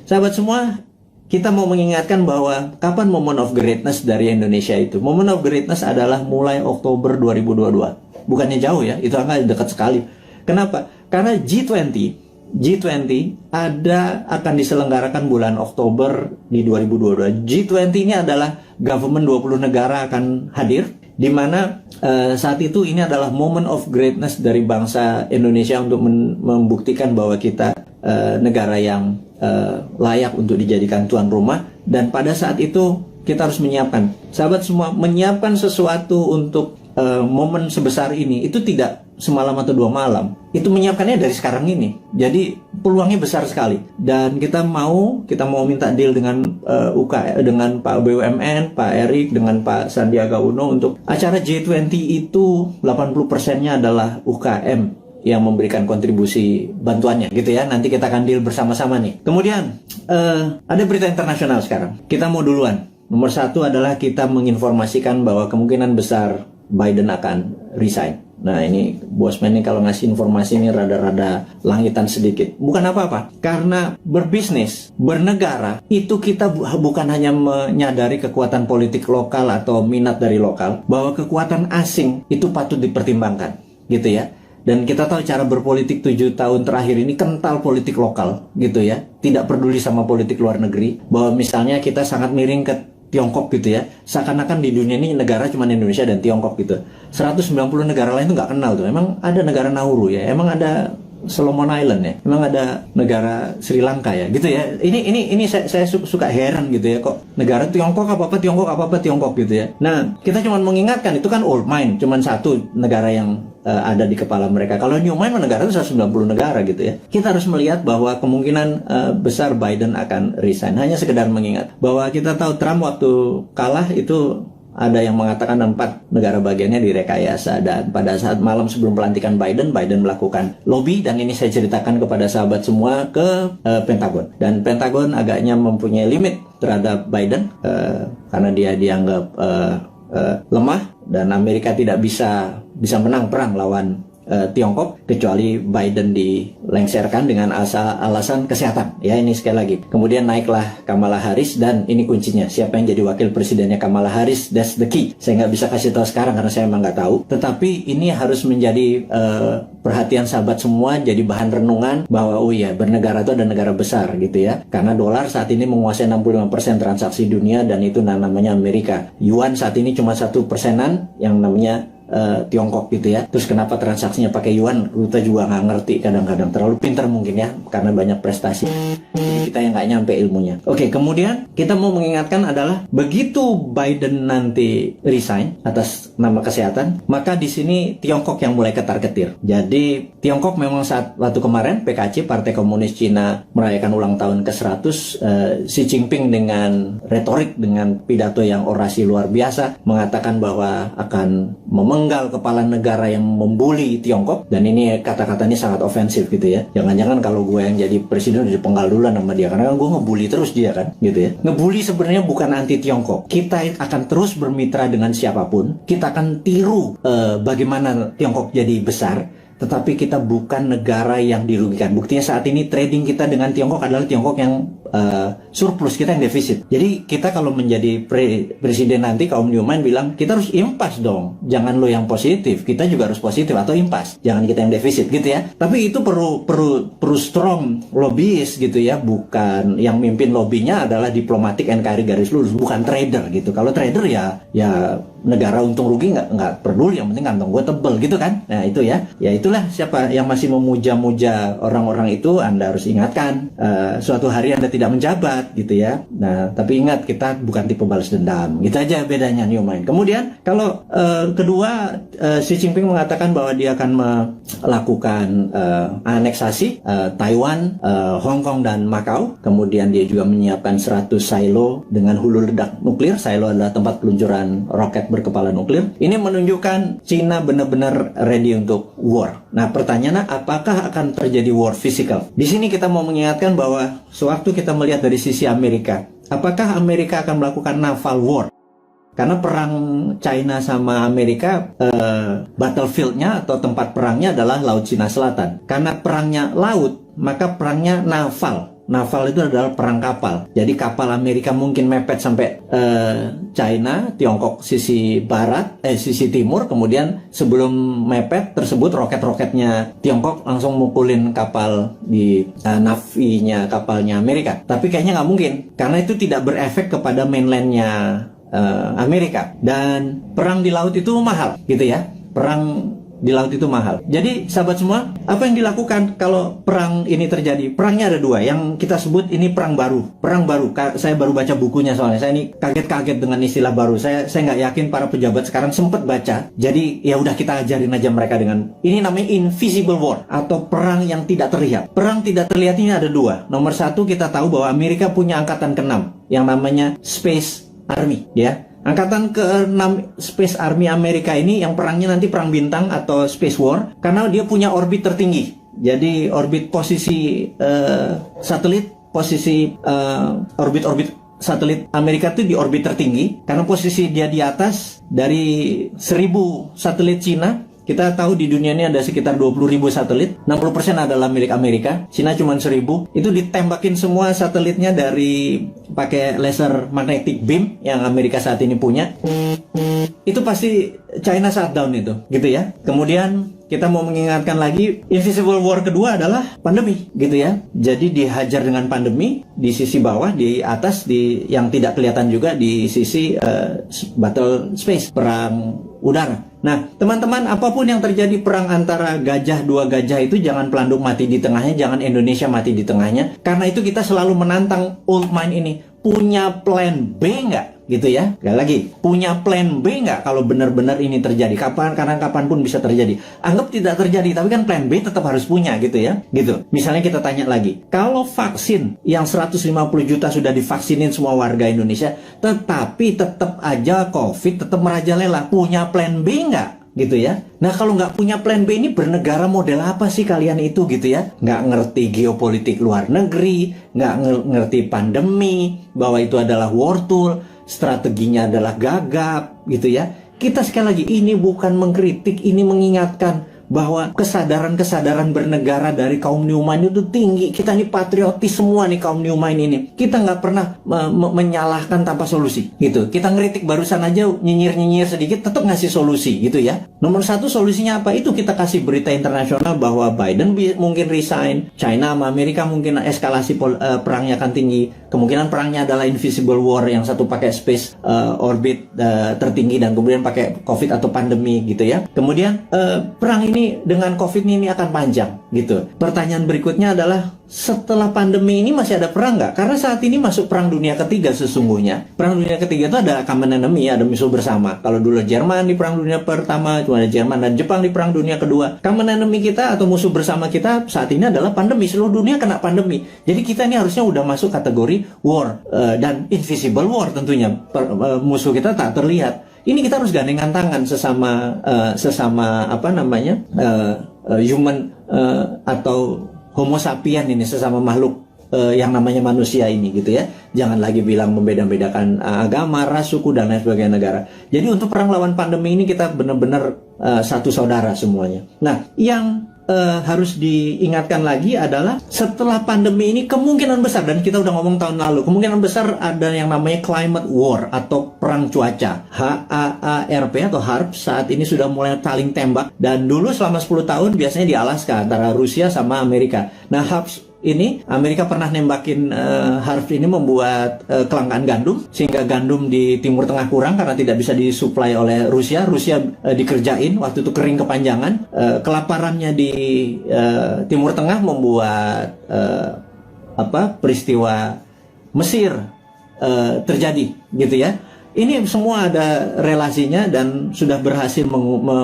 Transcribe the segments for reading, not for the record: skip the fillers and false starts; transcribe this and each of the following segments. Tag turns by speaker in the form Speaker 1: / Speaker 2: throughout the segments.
Speaker 1: sahabat semua, kita mau mengingatkan bahwa kapan moment of greatness dari Indonesia itu? Moment of greatness adalah mulai Oktober 2022. Bukannya jauh ya, itu angka dekat sekali. Kenapa? Karena G20 akan diselenggarakan bulan Oktober di 2022. G20 ini adalah government 20 negara akan hadir, di mana saat itu ini adalah moment of greatness dari bangsa Indonesia untuk membuktikan bahwa kita negara yang layak untuk dijadikan tuan rumah. Dan pada saat itu kita harus menyiapkan, sahabat semua, menyiapkan sesuatu untuk momen sebesar ini itu tidak semalam atau 2 malam. Itu menyiapkannya dari sekarang ini. Jadi peluangnya besar sekali. Dan kita mau minta deal dengan dengan Pak BUMN, Pak Erik, dengan Pak Sandiaga Uno untuk acara G20 itu 80%-nya adalah UKM yang memberikan kontribusi bantuannya gitu ya. Nanti kita akan deal bersama-sama nih. Kemudian ada berita internasional sekarang. Kita mau duluan. Nomor 1 adalah kita menginformasikan bahwa kemungkinan besar Biden akan resign. Nah ini Bosman ini kalau ngasih informasi ini rada-rada langitan sedikit. Bukan apa-apa, karena berbisnis, bernegara, itu kita bukan hanya menyadari kekuatan politik lokal atau minat dari lokal, bahwa kekuatan asing itu patut dipertimbangkan gitu ya. Dan kita tahu cara berpolitik 7 tahun terakhir ini kental politik lokal gitu ya. Tidak peduli sama politik luar negeri. Bahwa misalnya kita sangat miring ke Tiongkok gitu ya. Seakan-akan di dunia ini negara cuma Indonesia dan Tiongkok gitu. 190 negara lain tuh nggak kenal tuh. Emang ada negara Nauru ya. Emang ada Solomon Island ya. Emang ada negara Sri Lanka ya gitu ya. Ini saya suka heran gitu ya, kok negara Tiongkok apa-apa Tiongkok gitu ya. Nah, kita cuma mengingatkan itu kan old mind, cuma satu negara yang ada di kepala mereka. Kalau new mind negara itu 190 negara gitu ya. Kita harus melihat bahwa kemungkinan besar Biden akan resign. Hanya sekedar mengingat bahwa kita tahu Trump waktu kalah itu ada yang mengatakan 4 negara bagiannya direkayasa, dan pada saat malam sebelum pelantikan Biden melakukan lobby, dan ini saya ceritakan kepada sahabat semua ke Pentagon. Dan Pentagon agaknya mempunyai limit terhadap Biden karena dia dianggap lemah dan Amerika tidak bisa menang perang lawan Tiongkok kecuali Biden dilengsarkan dengan alasan kesehatan ya. Ini sekali lagi, kemudian naiklah Kamala Harris, dan ini kuncinya, siapa yang jadi wakil presidennya Kamala Harris, that's the key. Saya nggak bisa kasih tahu sekarang karena saya emang nggak tahu, tetapi ini harus menjadi perhatian sahabat semua, jadi bahan renungan bahwa oh ya, bernegara itu ada negara besar gitu ya, karena dolar saat ini menguasai 65% transaksi dunia, dan itu namanya Amerika. Yuan saat ini cuma 1%-an yang namanya Tiongkok gitu ya. Terus kenapa transaksinya pakai yuan, kita juga nggak ngerti kadang-kadang. Terlalu pintar mungkin ya, karena banyak prestasi. Jadi kita yang nggak nyampe ilmunya. Oke, kemudian kita mau mengingatkan adalah begitu Biden nanti resign atas nama kesehatan, maka di sini Tiongkok yang mulai ketar-ketir. Jadi Tiongkok memang saat waktu kemarin PKC, Partai Komunis Cina, merayakan ulang tahun ke-100, Xi Jinping dengan retorik, dengan pidato yang orasi luar biasa, mengatakan bahwa akan menggal kepala negara yang membuli Tiongkok, dan ini kata-katanya sangat ofensif gitu ya. Jangan-jangan kalau gue yang jadi presiden udah dipenggal duluan sama dia, karena gue ngebully terus dia kan gitu ya. Ngebully sebenarnya bukan anti Tiongkok. Kita akan terus bermitra dengan siapapun, kita akan tiru bagaimana Tiongkok jadi besar, tetapi kita bukan negara yang dirugikan. Buktinya saat ini trading kita dengan Tiongkok adalah Tiongkok yang surplus, kita yang defisit. Jadi kita kalau menjadi presiden nanti, kaum Newman bilang kita harus impas dong, jangan lo yang positif, kita juga harus positif atau impas, jangan kita yang defisit gitu ya. Tapi itu perlu strong lobbyist gitu ya, bukan yang mimpin lobbynya adalah diplomatik NKRI garis lurus, bukan trader gitu. Kalau trader ya negara untung rugi nggak peduli, yang penting kantong gue tebel gitu kan. Nah itu ya itulah, siapa yang masih memuja-muja orang-orang itu, Anda harus ingatkan suatu hari Anda tidak menjabat gitu ya. Nah tapi ingat, kita bukan tipe balas dendam, gitu aja bedanya New Mind. Kemudian kalau kedua, Xi Jinping mengatakan bahwa dia akan melakukan aneksasi Taiwan, Hong Kong dan Macau. Kemudian dia juga menyiapkan 100 silo dengan hulu ledak nuklir. Silo adalah tempat peluncuran roket berkepala nuklir. Ini menunjukkan Cina benar-benar ready untuk war. Nah pertanyaannya, apakah akan terjadi war physical? Di sini kita mau mengingatkan bahwa sewaktu kita melihat dari sisi Amerika, apakah Amerika akan melakukan naval war? Karena perang China sama Amerika, battlefield-nya atau tempat perangnya adalah Laut Cina Selatan. Karena perangnya laut, maka perangnya naval. naval itu adalah perang kapal. Jadi kapal Amerika mungkin mepet sampai China, Tiongkok sisi barat, sisi timur, kemudian sebelum mepet tersebut roket-roketnya Tiongkok langsung mukulin kapal di navinya kapalnya Amerika. Tapi kayaknya nggak mungkin, karena itu tidak berefek kepada mainlandnya Amerika. Dan perang di laut itu mahal, gitu ya. Perang di laut itu mahal. Jadi sahabat semua, apa yang dilakukan kalau perang ini terjadi? Perangnya ada dua, yang kita sebut ini perang baru. Perang baru, saya baru baca bukunya soalnya. Saya ini kaget-kaget dengan istilah baru. Saya nggak yakin para pejabat sekarang sempat baca. Jadi ya udah kita ajarin aja mereka dengan ini, namanya invisible war atau perang yang tidak terlihat. Perang tidak terlihat ini ada dua. Nomor satu, kita tahu bahwa Amerika punya angkatan ke-6 yang namanya Space Army, ya. Angkatan ke-6 Space Army Amerika ini yang perangnya nanti perang bintang atau Space War, karena dia punya orbit tertinggi. Jadi orbit posisi satelit, posisi orbit satelit Amerika itu di orbit tertinggi, karena posisi dia di atas dari 1000 satelit Cina. Kita tahu di dunia ini ada sekitar 20.000 satelit, 60% adalah milik Amerika, Cina cuma 1.000. Itu ditembakin semua satelitnya dari pakai laser magnetic beam yang Amerika saat ini punya. Itu pasti China shutdown itu, gitu ya. Kemudian kita mau mengingatkan lagi, invisible war kedua adalah pandemi, gitu ya. Jadi dihajar dengan pandemi di sisi bawah, di atas, di yang tidak kelihatan juga di sisi battle space, perang udara. Nah, teman-teman, apapun yang terjadi perang antara dua gajah itu, jangan Pelanduk mati di tengahnya, jangan Indonesia mati di tengahnya. Karena itu kita selalu menantang old mind ini. Punya plan B nggak? Gitu ya. Sekali lagi, punya plan B nggak kalau benar-benar ini terjadi? Karena kapanpun bisa terjadi. Anggap tidak terjadi, tapi kan plan B tetap harus punya, gitu ya. Gitu. Misalnya kita tanya lagi, kalau vaksin yang 150 juta sudah divaksinin semua warga Indonesia, tetapi tetap aja COVID tetap merajalela, punya plan B nggak? Gitu ya. Nah, kalau nggak punya plan B ini bernegara model apa sih kalian itu, gitu ya? Nggak ngerti geopolitik luar negeri, nggak ngerti pandemi, bahwa itu adalah war tool, strateginya adalah gagap, gitu ya. Kita sekali lagi, ini bukan mengkritik, ini mengingatkan bahwa kesadaran bernegara dari kaum New Mind itu tinggi. Kita ini patriotis semua nih, kaum New Mind ini. Kita nggak pernah menyalahkan tanpa solusi, gitu. Kita ngeritik barusan aja, nyinyir sedikit, tetap ngasih solusi, gitu ya. Nomor satu solusinya apa? Itu kita kasih berita internasional bahwa Biden mungkin resign, China sama Amerika mungkin eskalasi perangnya akan tinggi. Kemungkinan perangnya adalah invisible war, yang satu pakai space orbit tertinggi dan kemudian pakai COVID atau pandemi, gitu ya. Kemudian perang ini dengan COVID ini akan panjang, gitu. Pertanyaan berikutnya adalah, setelah pandemi ini masih ada perang nggak? Karena saat ini masuk perang dunia ketiga sesungguhnya. Perang dunia ketiga itu ada common enemy, ada musuh bersama. Kalau dulu Jerman di perang dunia pertama, cuma ada Jerman dan Jepang di perang dunia kedua. Common enemy kita atau musuh bersama kita saat ini adalah pandemi. Seluruh dunia kena pandemi. Jadi kita ini harusnya udah masuk kategori war dan invisible war tentunya. Musuh kita tak terlihat. Ini kita harus gandengan tangan sesama apa namanya human atau Homo sapien ini, sesama makhluk yang namanya manusia ini, gitu ya. Jangan lagi bilang membeda-bedakan agama, ras, suku dan lain sebagainya negara. Jadi untuk perang lawan pandemi ini kita benar-benar satu saudara semuanya. Nah, yang harus diingatkan lagi adalah setelah pandemi ini kemungkinan besar, dan kita udah ngomong tahun lalu, kemungkinan besar ada yang namanya climate war atau perang cuaca. HAARP atau HARP saat ini sudah mulai saling tembak, dan dulu selama 10 tahun biasanya di Alaska antara Rusia sama Amerika. Nah, HARP ini Amerika pernah nembakin HARP ini membuat kelangkaan gandum, sehingga gandum di Timur Tengah kurang karena tidak bisa disuplai oleh Rusia. Rusia dikerjain, waktu itu kering kepanjangan. Kelaparannya di Timur Tengah membuat peristiwa Mesir terjadi, gitu ya. Ini semua ada relasinya dan sudah berhasil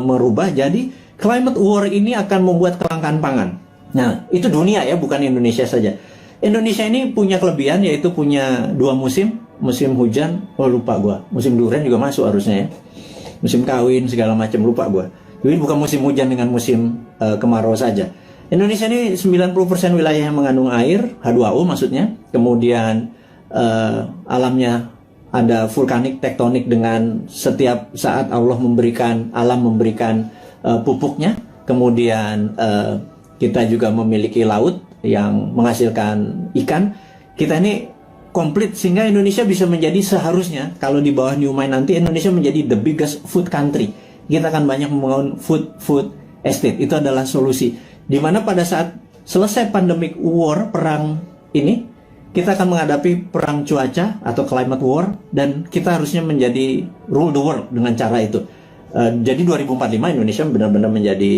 Speaker 1: merubah. Jadi climate war ini akan membuat kelangkaan pangan. Nah, itu dunia ya, bukan Indonesia saja. Indonesia ini punya kelebihan, yaitu punya 2 musim. Musim hujan, lupa gua. Musim durian juga masuk harusnya ya. Musim kawin, segala macam, lupa gua. Jadi bukan musim hujan dengan musim kemarau saja. Indonesia ini 90% wilayah yang mengandung air, H2O maksudnya. Kemudian alamnya ada vulkanik, tektonik, dengan setiap saat Allah memberikan, alam memberikan pupuknya. Kemudian kita juga memiliki laut, yang menghasilkan ikan, kita ini komplit sehingga Indonesia bisa menjadi seharusnya kalau di bawah New Mine nanti Indonesia menjadi the biggest food country. Kita akan banyak membangun food estate. Itu adalah solusi. Dimana pada saat selesai pandemic war, perang ini, kita akan menghadapi perang cuaca atau climate war, dan kita harusnya menjadi rule the world dengan cara itu. Jadi 2045 Indonesia benar-benar menjadi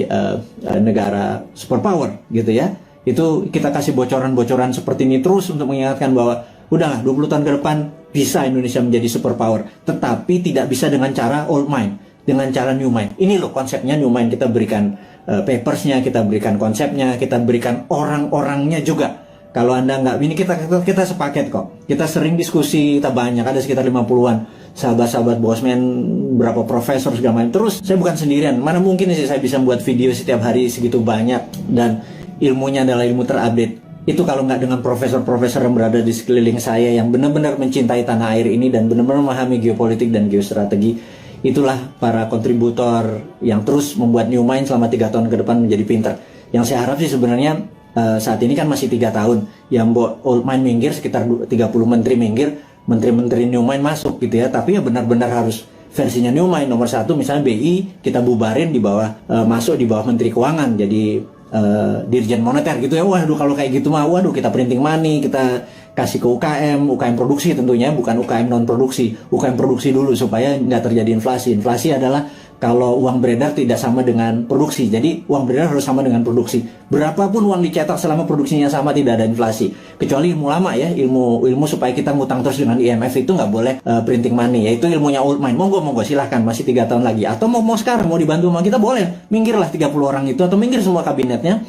Speaker 1: negara superpower gitu ya. Itu kita kasih bocoran-bocoran seperti ini terus untuk mengingatkan bahwa udahlah 20 tahun ke depan bisa Indonesia menjadi superpower, tetapi tidak bisa dengan cara old mine, dengan cara new mine. Ini loh konsepnya new mine. Kita berikan papersnya, kita berikan konsepnya, kita berikan orang-orangnya juga. Kalau Anda nggak, ini kita sepaket kok. Kita sering diskusi, kita banyak, ada sekitar 50-an sahabat-sahabat Bosman, berapa profesor segala macam. Terus saya bukan sendirian, mana mungkin sih saya bisa membuat video setiap hari segitu banyak dan ilmunya adalah ilmu terupdate. Itu kalau nggak dengan profesor-profesor yang berada di sekeliling saya yang benar-benar mencintai tanah air ini dan benar-benar memahami geopolitik dan geostrategi. Itulah para kontributor yang terus membuat New Mine selama 3 tahun ke depan menjadi pintar. Yang saya harap sih sebenarnya saat ini kan masih 3 tahun. Yang Old Mine minggir, sekitar 30 menteri minggir, menteri-menteri New Mine masuk gitu ya. Tapi ya benar-benar harus versinya New Mine. Nomor 1 misalnya BI kita bubarin di bawah, masuk di bawah Menteri Keuangan. Jadi Dirjen Moneter gitu ya. Waduh kalau kayak gitu mah, waduh kita printing money, kita kasih ke UKM produksi tentunya, bukan UKM non produksi, UKM produksi dulu supaya nggak terjadi inflasi. Inflasi adalah kalau uang beredar tidak sama dengan produksi, jadi uang beredar harus sama dengan produksi. Berapapun uang dicetak selama produksinya sama tidak ada inflasi. Kecuali ilmu lama ya, ilmu supaya kita ngutang terus dengan IMF itu nggak boleh printing money. Yaitu ilmunya old mine. Monggo silahkan, masih 3 tahun lagi. Atau mau sekarang mau dibantu sama kita boleh. Minggirlah 30 orang itu atau minggir semua kabinetnya.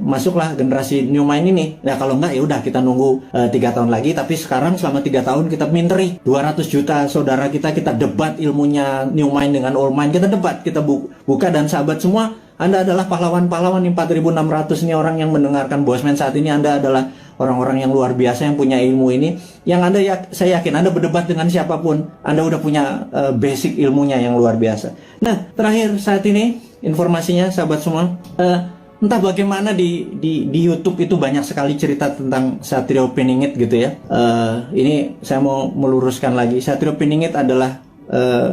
Speaker 1: Masuklah generasi new mine ini. Nah kalau nggak ya udah kita nunggu 3 tahun lagi. Tapi sekarang selama 3 tahun kita minteri 200 juta saudara kita debat ilmunya new mine dengan old mine, kita debat, kita buka, dan sahabat semua, Anda adalah pahlawan-pahlawan 4.600 ini orang yang mendengarkan Bosman saat ini. Anda adalah orang-orang yang luar biasa yang punya ilmu ini, yang Anda saya yakin Anda berdebat dengan siapapun, Anda udah punya basic ilmunya yang luar biasa. Nah, terakhir saat ini informasinya sahabat semua, entah bagaimana di YouTube itu banyak sekali cerita tentang Satrio Piningit gitu ya. Ini saya mau meluruskan lagi. Satrio Piningit adalah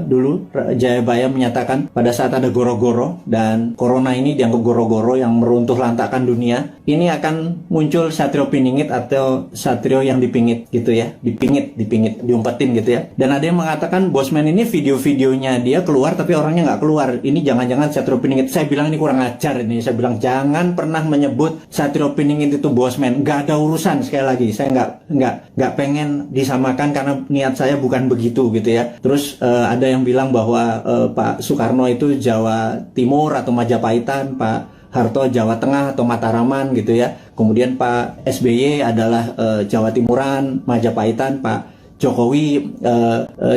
Speaker 1: dulu Jayabaya menyatakan pada saat ada goro-goro dan corona ini dianggap goro-goro yang meruntuh lantakan dunia, ini akan muncul Satrio Piningit atau Satrio yang dipingit gitu ya, dipingit, diumpetin gitu ya. Dan ada yang mengatakan Bosman ini video-videonya dia keluar tapi orangnya nggak keluar. Ini jangan-jangan Satrio Piningit. Saya bilang ini kurang ajar ini. Saya bilang jangan pernah menyebut Satrio Piningit itu Bosman. Nggak ada urusan, sekali lagi. Saya nggak pengen disamakan karena niat saya bukan begitu gitu ya. Terus ada yang bilang bahwa Pak Soekarno itu Jawa Timur atau Majapahitan, Pak Harto Jawa Tengah atau Mataraman gitu ya. Kemudian Pak SBY adalah Jawa Timuran, Majapahitan, Pak Jokowi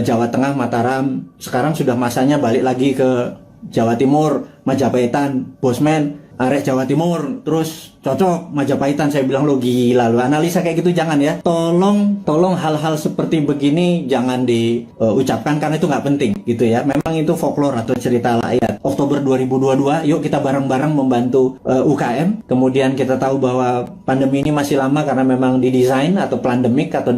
Speaker 1: Jawa Tengah, Mataram. Sekarang sudah masanya balik lagi ke Jawa Timur, Majapahitan, Bosman, arek Jawa Timur, terus cocok Majapahitan. Saya bilang lo gila lo, analisa kayak gitu jangan ya. Tolong hal-hal seperti begini jangan diucapkan karena itu nggak penting gitu ya. Memang itu folklore atau cerita rakyat. Oktober 2022 yuk kita bareng-bareng membantu UKM. Kemudian kita tahu bahwa pandemi ini masih lama karena memang didesain atau pandemik atau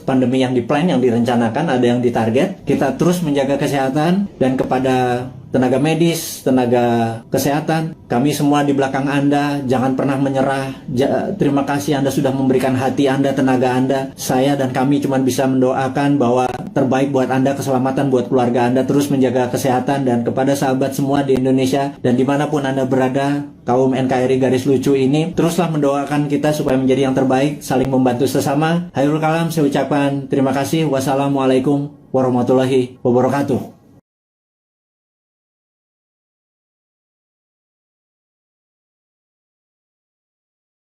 Speaker 1: pandemi yang diplan, yang direncanakan, ada yang ditarget. Kita terus menjaga kesehatan, dan kepada tenaga medis, tenaga kesehatan, kami semua di belakang Anda, jangan pernah menyerah. Terima kasih Anda sudah memberikan hati Anda, tenaga Anda. Saya dan kami cuma bisa mendoakan bahwa terbaik buat Anda, keselamatan buat keluarga Anda, terus menjaga kesehatan. Dan kepada sahabat semua di Indonesia dan dimanapun Anda berada, kaum NKRI garis lucu ini, teruslah mendoakan kita supaya menjadi yang terbaik, saling membantu sesama. Hairul kalam, saya ucapkan terima kasih. Wassalamualaikum warahmatullahi wabarakatuh.